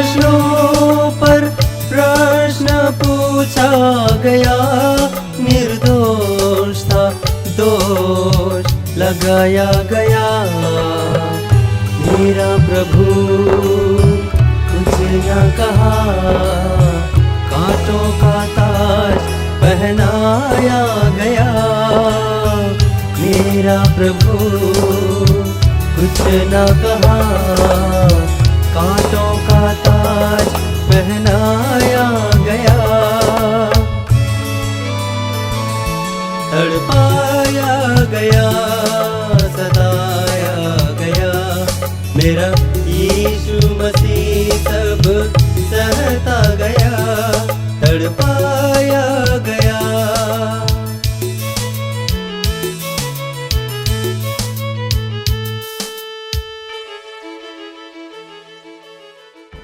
प्रश्नों पर प्रश्न पूछा गया, निर्दोष था दोष लगाया गया। मेरा प्रभु कुछ न कहा, कांटों का ताज पहनाया गया। मेरा प्रभु कुछ न कहा, कांटों का ताज पहना